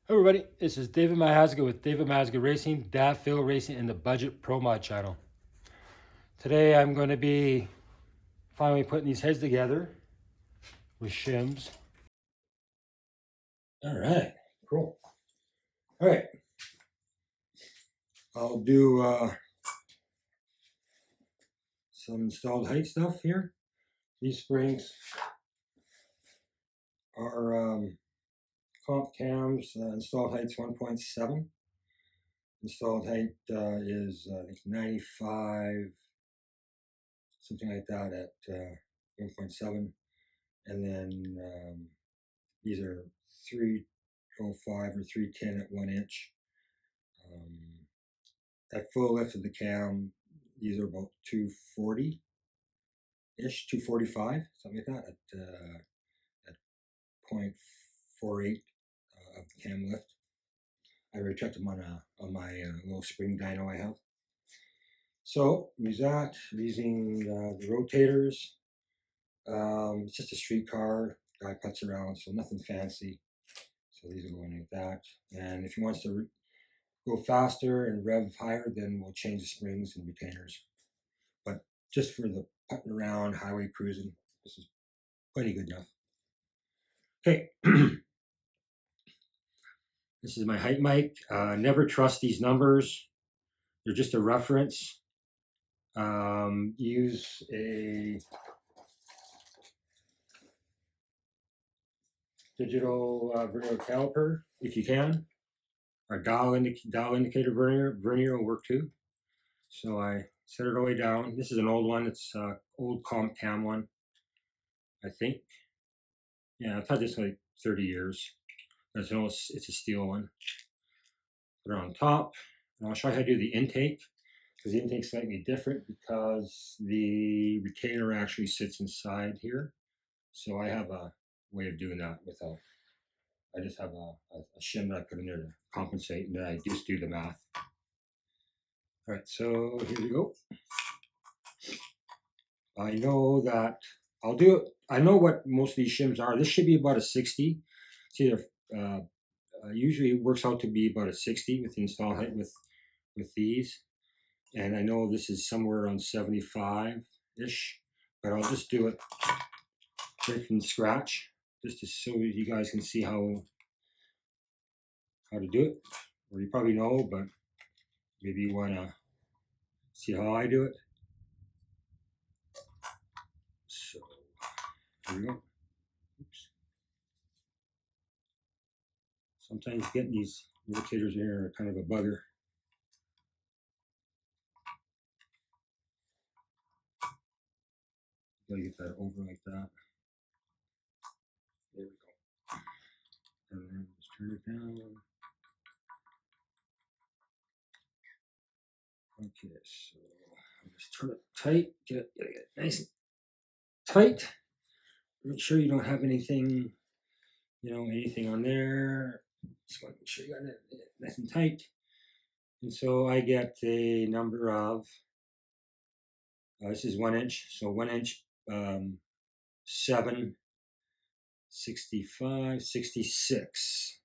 Hey everybody, this is David Mahaska with David Mahaska Racing, Dad Phil Racing, and the Budget Pro Mod channel. Today I'm going to be finally putting these heads together with shims. All right, cool. All right, I'll do some installed height stuff here. These springs are comp cams, installed height's 1.7. Installed height is I think 95, something like that at 1.7. And then these are 305 or 310 at 1 inch. At full lift of the cam, these are about 240 ish, 245, something like that at 0.48 of the cam lift. I already checked them on my little spring dyno I have. So use that. Using the rotators. It's just a street car. Guy puts around, so nothing fancy. So these are going like that. And if he wants to go faster and rev higher, then we'll change the springs and retainers. But just for the putting around, highway cruising, this is plenty good enough. Okay. This is my height mic. Never trust these numbers. They're just a reference. Use a digital vernier caliper if you can. Or dial indicator vernier will work too. So I set it all the way down. This is an old one. It's old comp cam one, I think. Yeah, I've had this like 30 years. It's a steel one. Put it on top. And I'll show you how to do the intake, because the intake's slightly different because the retainer actually sits inside here. So I have a way of doing that without. I just have a shim that I put in there to compensate, and then I just do the math. All right, so here we go. I know that I'll do it. I know what most of these shims are. This should be about a 60. It's either usually it works out to be about a 60 with the install height with these. And I know this is somewhere around 75-ish, but I'll just do it right from scratch, just to so you guys can see how to do it. Or you probably know, but maybe you want to see how I do it. So here we go. Oops. Sometimes getting these rotators in here are kind of a bugger. Gotta get that over like that. There we go. And then just turn it down. Okay, so I'll just turn it tight. Get it nice and tight. Make sure you don't have anything, anything on there. Just want to make sure you got it nice and tight. And so I get a number of, this is 1 inch, so 1 inch, 7, 65, 66.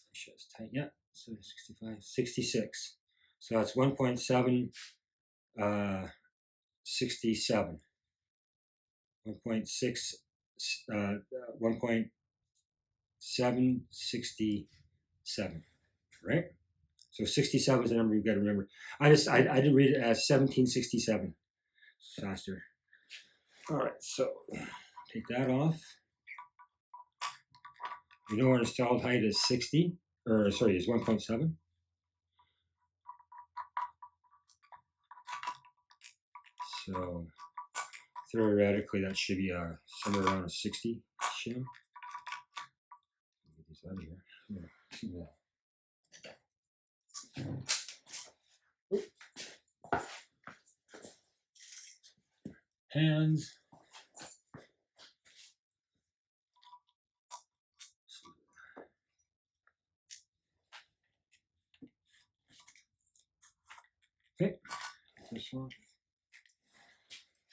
Make sure it's tight, yeah, so 65, 66. So that's 1.7, 67. 1.6, 1.767, right? So 67 is the number you've got to remember. I did read it as 1767. Faster. All right, so take that off. You know our installed height is 60, or sorry, is 1.7. So theoretically, that should be somewhere around a 60 shim. Get these out of here. Yeah. Hands. Okay, this one.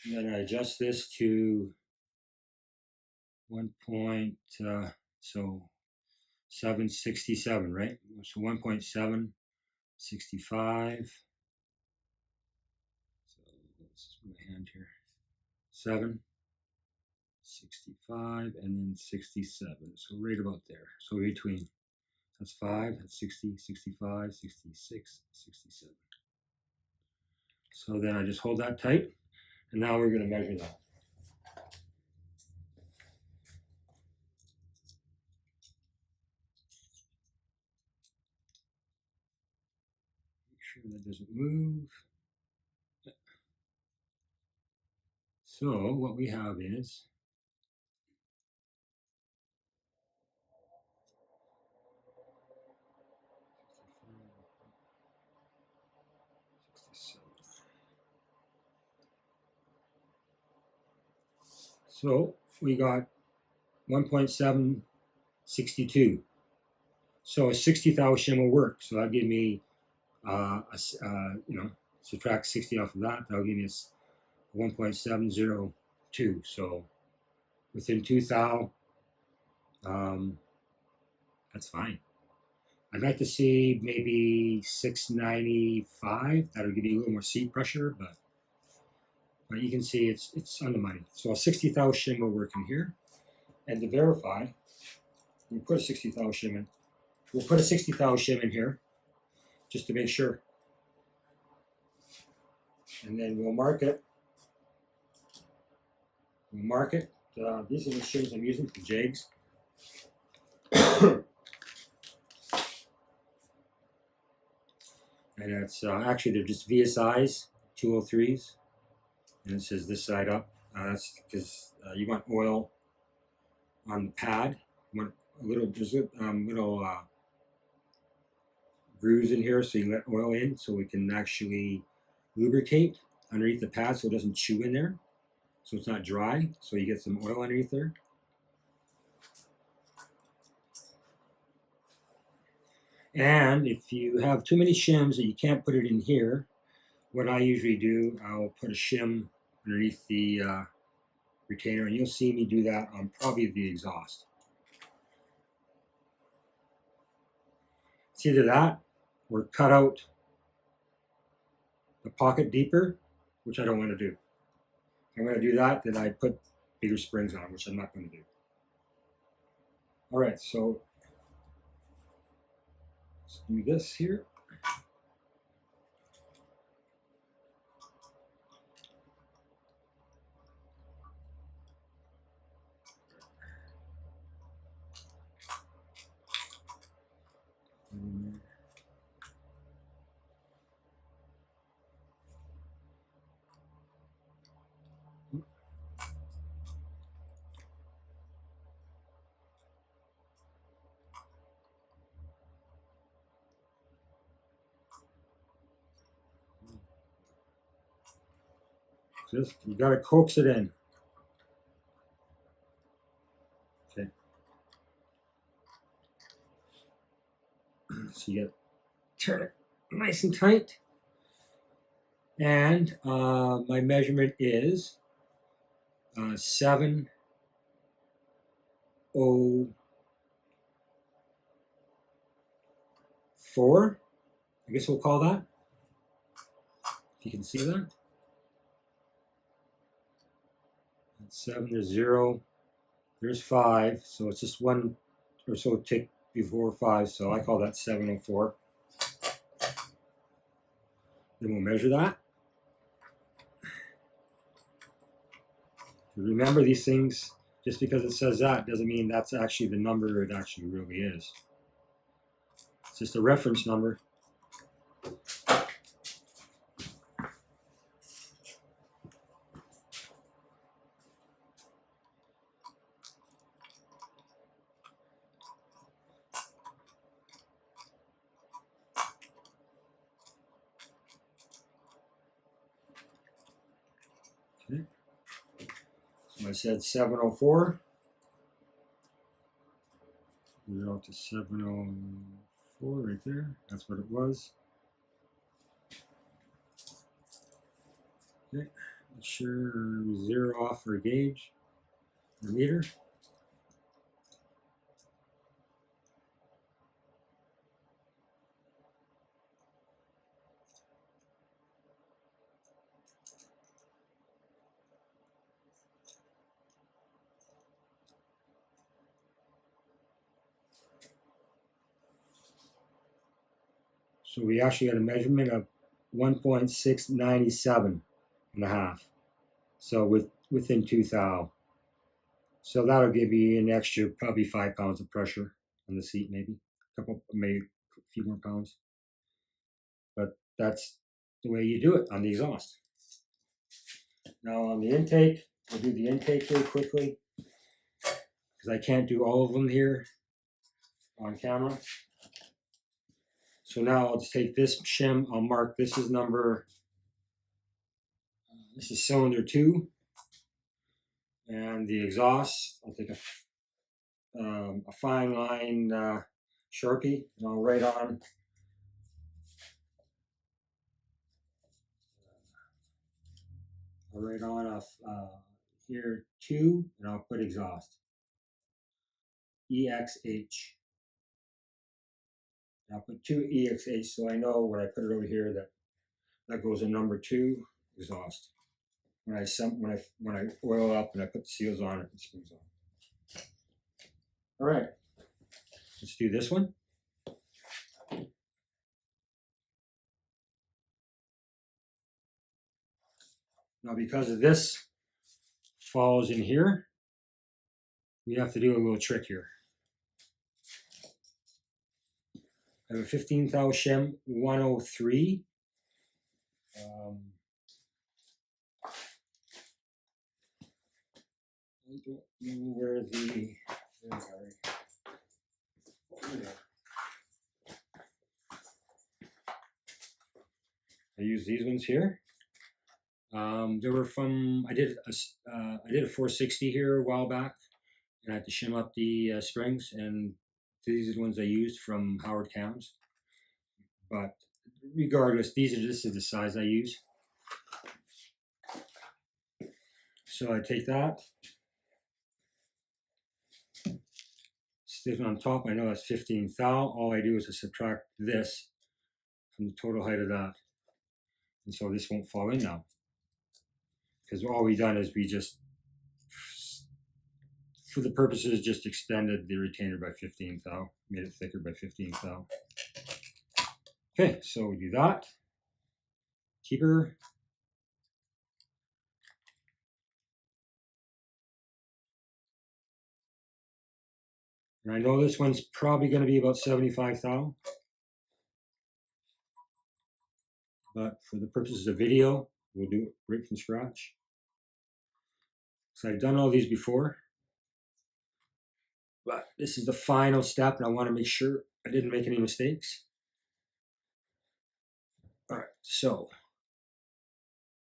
And then I adjust this to 1 point, so 767, right? So 1.765. So let's my hand here. 765 and then 67. So right about there. So between. That's 5, that's 60, 65, 66, 67. So then I just hold that tight, and now we're going to measure that. Make sure that doesn't move. So what we have is so we got 1.762. So a 60 thou shim will work. So that'll give me, subtract 60 off of that. That'll give me 1.702. So within 2 thou, that's fine. I'd like to see maybe 695. That'll give you a little more seat pressure, but you can see it's on the money. So a 60 thou shim will work in here. And to verify, we put a 60 thou shim in. We'll put a 60 thou shim in here just to make sure. And then we'll mark it. We'll mark it. These are the shims I'm using for jigs. And it's actually they're just VSIs 203s, and it says this side up. That's because you want oil on the pad. You want a little grooves in here, so you let oil in, so we can actually lubricate underneath the pad, so it doesn't chew in there, so it's not dry. So you get some oil underneath there. And if you have too many shims that you can't put it in here, what I usually do, I'll put a shim underneath the retainer, and you'll see me do that on probably the exhaust. It's either that or cut out the pocket deeper, which I don't want to do. If I'm going to do that, then I put bigger springs on, which I'm not going to do. All right, so let's do this here. Just you got to coax it in. Okay. So you got to turn it nice and tight. And my measurement is 704. I guess we'll call that. If you can see that. That's 7, there's 0, there's 5. So it's just one or so tick before 5. So I call that 704. Then we'll measure that. Remember, these things, just because it says that doesn't mean that's actually the number it actually really is. It's just a reference number. Okay. So I said 704. We're out to 704 right there. That's what it was. Okay. Make sure we zero off our gauge, the meter. So we actually got a measurement of 1.697 and a half. So within 2 thou. So that'll give you an extra probably 5 pounds of pressure on the seat, maybe maybe a few more pounds. But that's the way you do it on the exhaust. Now on the intake, we'll do the intake here quickly because I can't do all of them here on camera. So now I'll just take this shim. I'll mark this is number. This is cylinder 2, and the exhaust. I'll take a fine line Sharpie, and I'll write on. I'll write on here 2, and I'll put exhaust. EXH. I'll put 2 EXH so I know when I put it over here that goes in number 2 exhaust. When I oil up and I put the seals on it springs on. All right, let's do this one. Now because of this falls in here, we have to do a little trick here. I have a 15 thou shim 103. I don't know where the. I use these ones here. They were from. I did a 460 here a while back, and I had to shim up the springs, and these are the ones I used from Howard Cams. But regardless, this is the size I use. So I take that, stick it on top. I know that's 15 thou. All I do is to subtract this from the total height of that, and so this won't fall in now. Because all we done is we just, for the purposes, just extended the retainer by 15 thou, made it thicker by 15 thou. Okay, so we do that. Keeper. And I know this one's probably going to be about 75 thou. But for the purposes of video, we'll do it right from scratch. So I've done all these before. But this is the final step, and I want to make sure I didn't make any mistakes. All right, so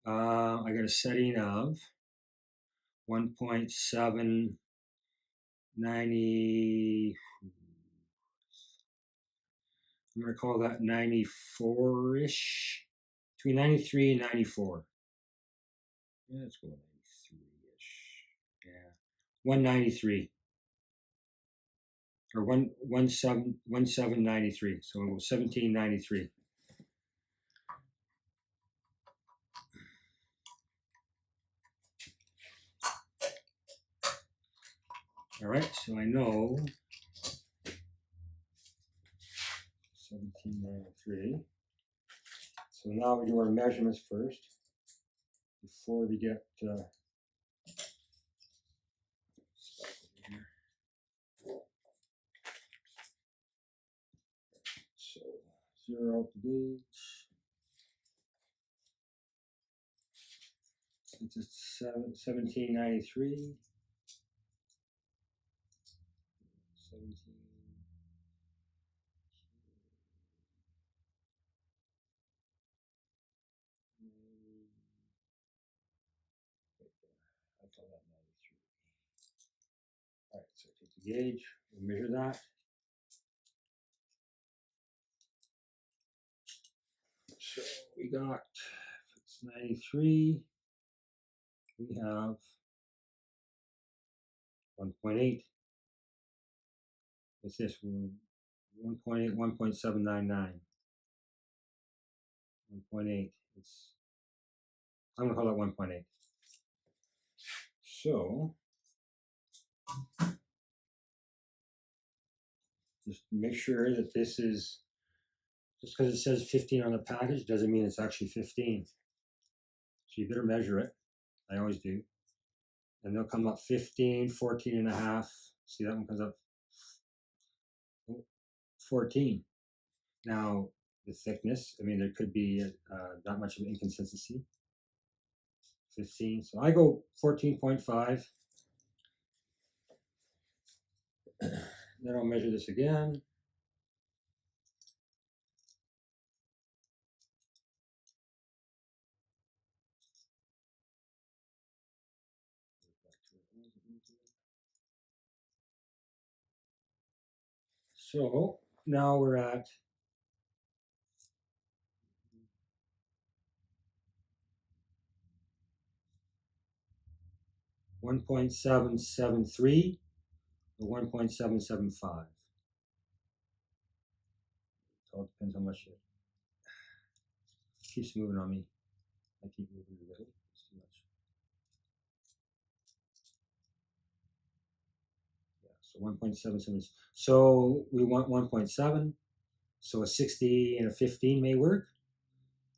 I got a setting of 1.790. I'm going to call that 94-ish, between 93 and 94. Yeah, let's go 93-ish. Yeah, 193 or 1793. So it was 1793. All right, so I know 1793. So now we do our measurements first before we get so 0 out the gauge. Since it's 1793. 17. I'll call that 93. All right, so take the gauge, we'll measure that. So we got, if it's 93, we have 1.8. What's this? 1.8, 1.799. 1.8. I'm going to call that 1.8. So just make sure that this is Just because it says 15 on the package doesn't mean it's actually 15. So you better measure it. I always do. And they'll come up 15, 14 and a half. See, that one comes up 14. Now, the thickness, I mean, there could be not much of an inconsistency. 15. So I go 14.5. Then I'll measure this again. So now we're at 1.773 or 1.775. So it depends how much it keeps moving on me. I keep moving it away. It's too much. Yeah, so 1.77. So we want 1.7. So a 60 and a 15 may work.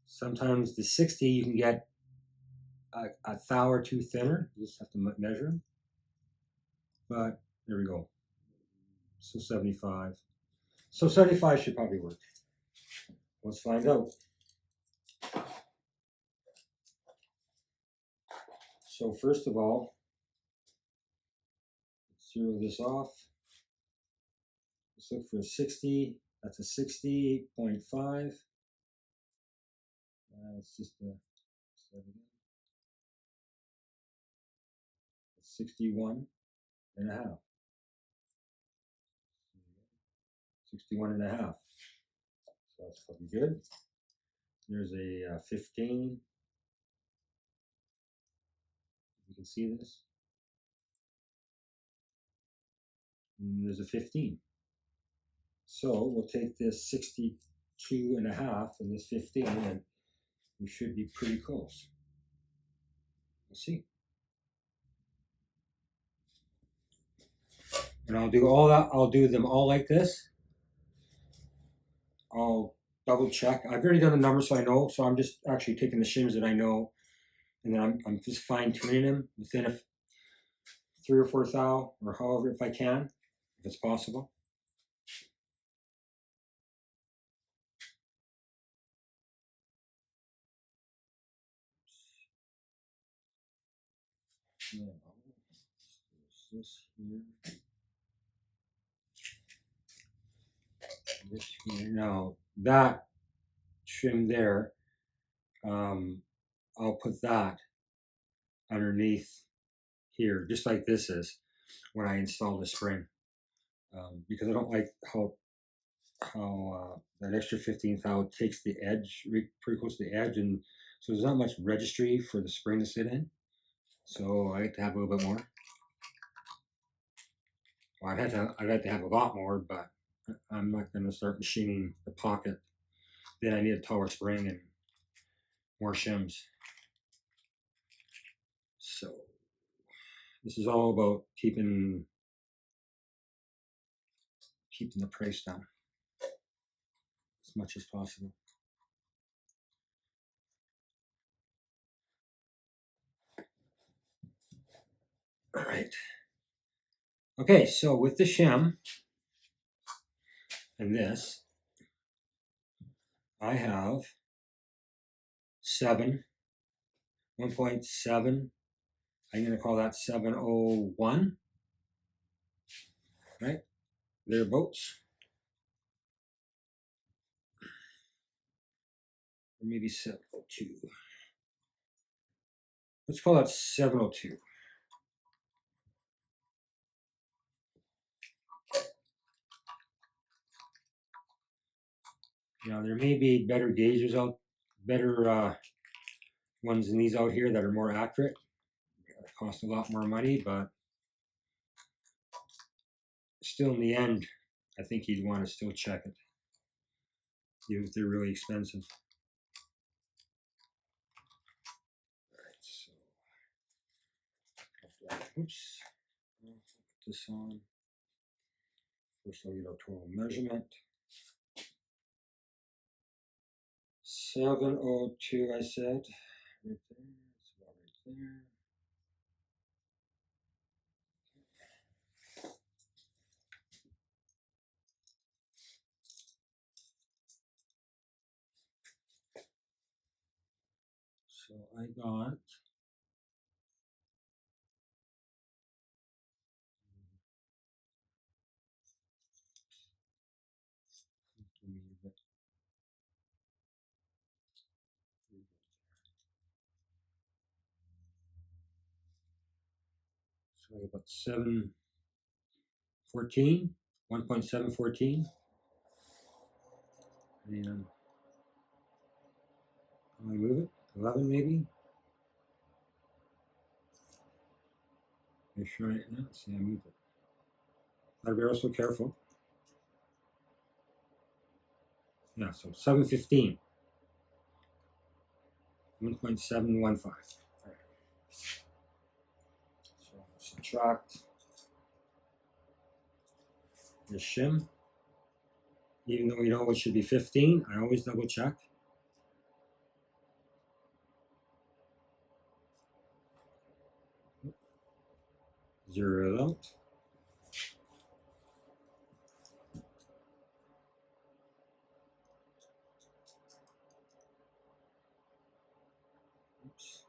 Sometimes the 60 you can get a thou or two thinner. You just have to measure them. But there we go. So 75. So 75 should probably work. Let's find out. So first of all, let's zero this off. Let's look for a 60. That's a 60.5. It's just a 61 and a half. 61 and a half. So that's probably good. There's a 15. You can see this. And there's a 15. So we'll take this 62 and a half and this 15 and we should be pretty close. Let's see. And I'll do all that. I'll do them all like this. I'll double check. I've already done the numbers, so I know. So I'm just actually taking the shims that I know, and then I'm just fine tuning them within a 3 or 4 thou, or however, if I can, if it's possible. Yeah, this here. This here. Now that trim there, I'll put that underneath here, just like this is when I install the spring, because I don't like how that extra 15th thou takes the edge pretty close to the edge, and so there's not much registry for the spring to sit in. So I like to have a little bit more. Well, I'd like to have a lot more, but I'm not going to start machining the pocket. Then I need a taller spring and more shims. So this is all about keeping the price down as much as possible. All right. Okay, so with the shim and this, I have 1.7. I'm going to call that 701. Right? Thereabouts. Or maybe 702. Let's call that 702. Now there may be better gauges out, better ones than these out here that are more accurate. It costs a lot more money, but still in the end, I think you'd want to still check it, even if they're really expensive. All right, so oops, I'll put this on. First, I'll get our total measurement. 702, I said. Right there. It's about right there. So I got so I got 714, 1.714. And how do I move it? 11 maybe? Make sure I see I moved it. Gotta be also careful. Yeah, so 715. 1.715. Right. So subtract the shim. Even though we know it should be 15, I always double check. Zero it out. Oops.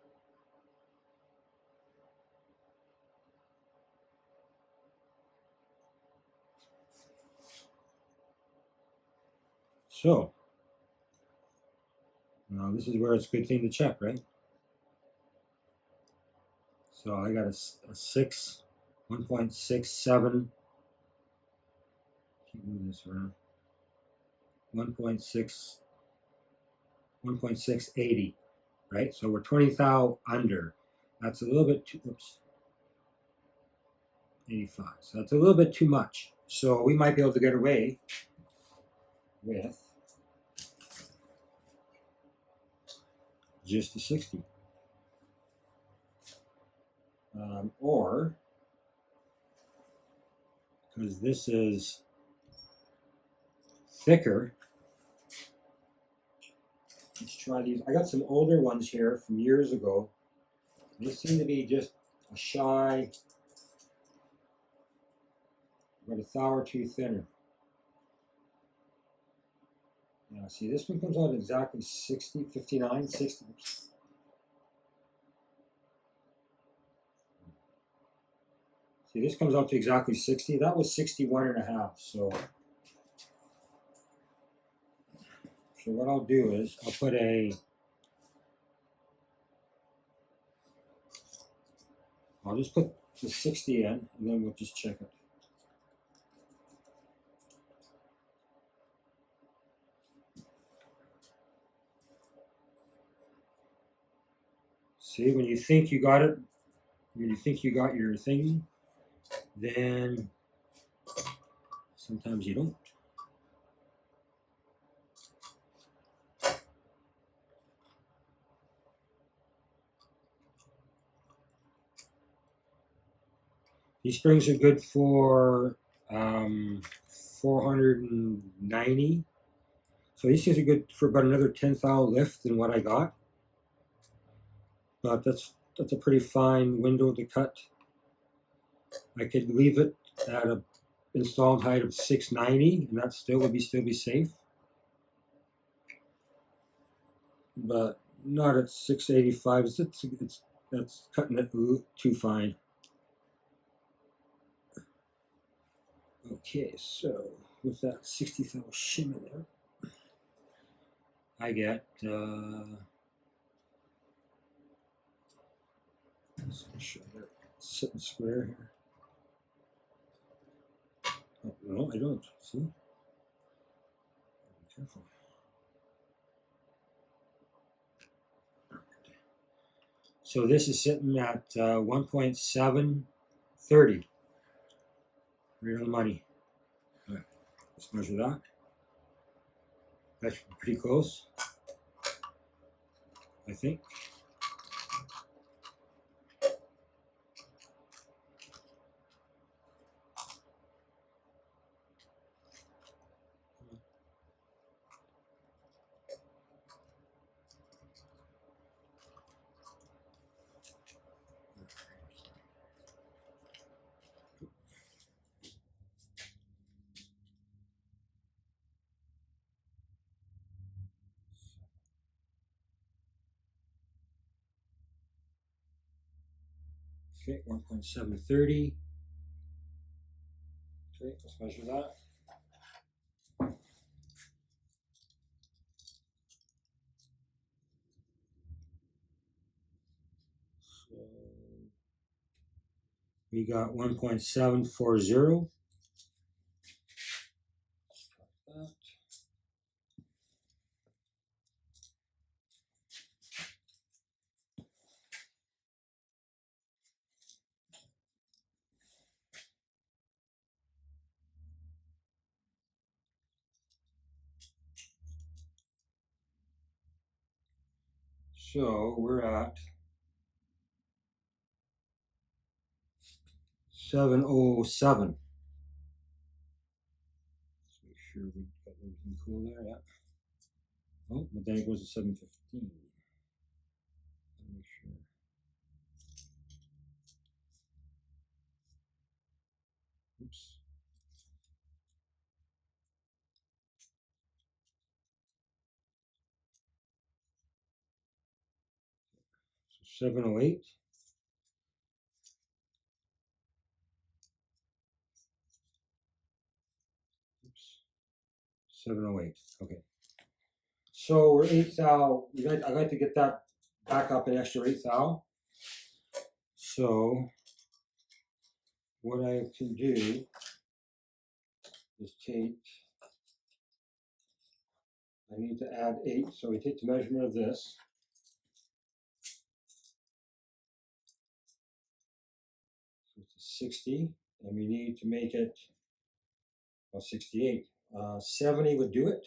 So now this is where it's a good thing to check, right? So I got a 6, 1.67. Keep moving this around. 1.680, right? So we're 20 thou under. That's a little bit too, oops, 85. So that's a little bit too much. So we might be able to get away with just a 60. Or, because this is thicker, let's try these. I got some older ones here from years ago. They seem to be just a shy, but a thou or two thinner. Now, see, this one comes out exactly 60, 59, 60. See, this comes out to exactly 60. That was 61 and a half. So what I'll do is I'll put I'll just put the 60 in, and then we'll just check it. See, when you think you got it, when you think you got your thing, then sometimes you don't. These springs are good for 490. So these things are good for about another 10 thou lift than what I got. But that's a pretty fine window to cut. I could leave it at a installed height of 690, and that still would be safe. But not at 685. That's cutting it too fine. Okay, so with that 60 thou shim in there, I get let's make sure they're sitting square here. Oh, no, I don't. See? Be careful. So this is sitting at 1.730. Right on the money. All right, let's measure that. That's pretty close, I think. Okay, 1.730. Okay, let's measure that. So we got 1.740. That. So we're at 707. Let's make sure we got everything cool there. Yeah. Oh, but then it goes to 715. Make sure. Oops. So 708. Oops. 708. Okay. So we're 8 thou. I'd like to get that back up an extra 8 thou. So what I can do is take, I need to add 8. So we take the measurement of this. So it's 60. And we need to make it, well, 68. 70 would do it.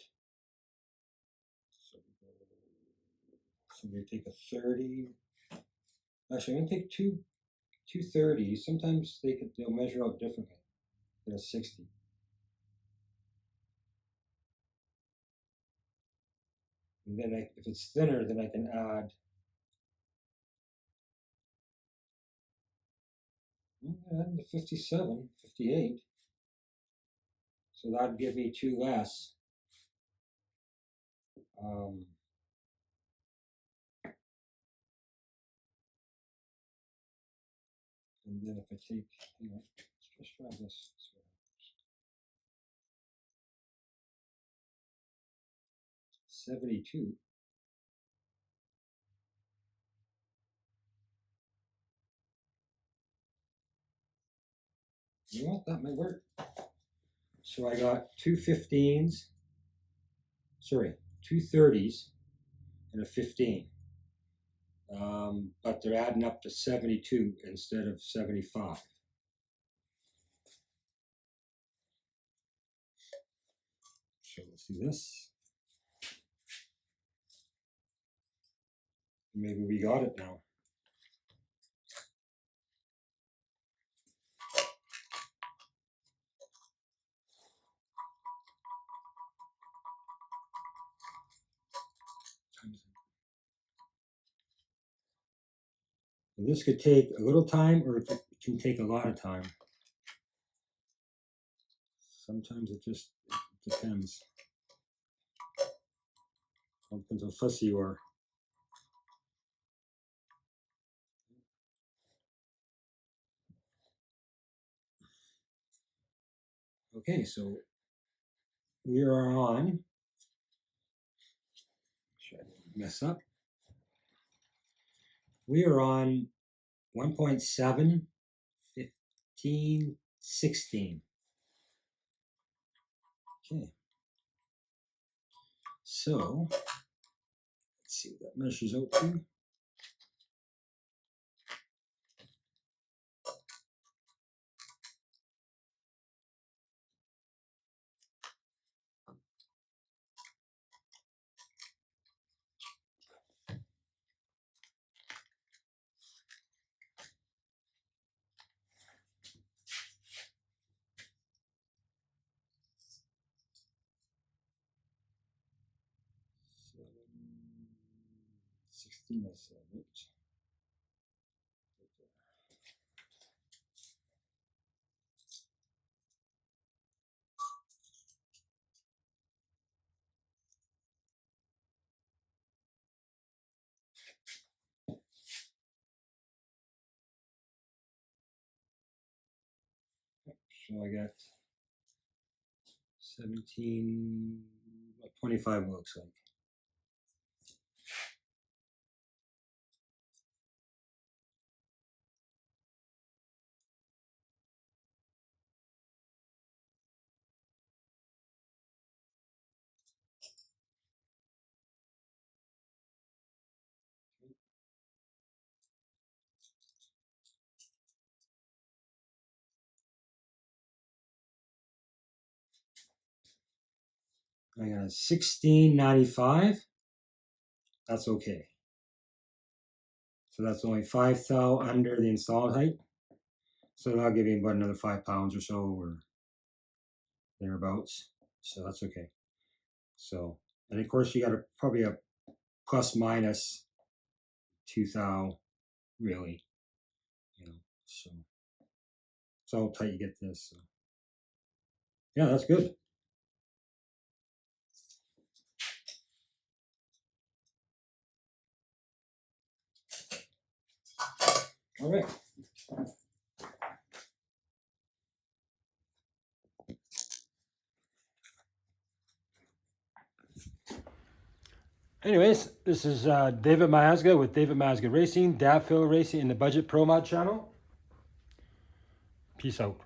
So we take a 30. Actually, I'm going to take two 30s. Sometimes they'll measure out differently than a 60. And then if it's thinner, then I can add, the 57, 58. So that'd give me 2 less. And then if I take, let's just try this. 72. You know what? That might work. So I got 2 15s, sorry, 2 30s and a 15. But they're adding up to 72 instead of 75. So let's do this. Maybe we got it now. And this could take a little time or it can take a lot of time. Sometimes it just depends. Depends how fussy you are. Okay, so we are on, should I mess up? We are on 1.7, 15, 16. Okay. So let's see what that measures out to. I said it. So I got 17, 25 looks like. I got 1695. That's okay. So that's only 5 thou under the installed height. So that'll give you about another 5 pounds or so, or thereabouts. So that's okay. So, and of course, you got probably a plus minus 2 thou, really. You know, so it's how tight you get this. So. Yeah, that's good. All right. Anyways, this is David Miazga with David Miazga Racing, Davphil Racing in the Budget Pro Mod channel. Peace out.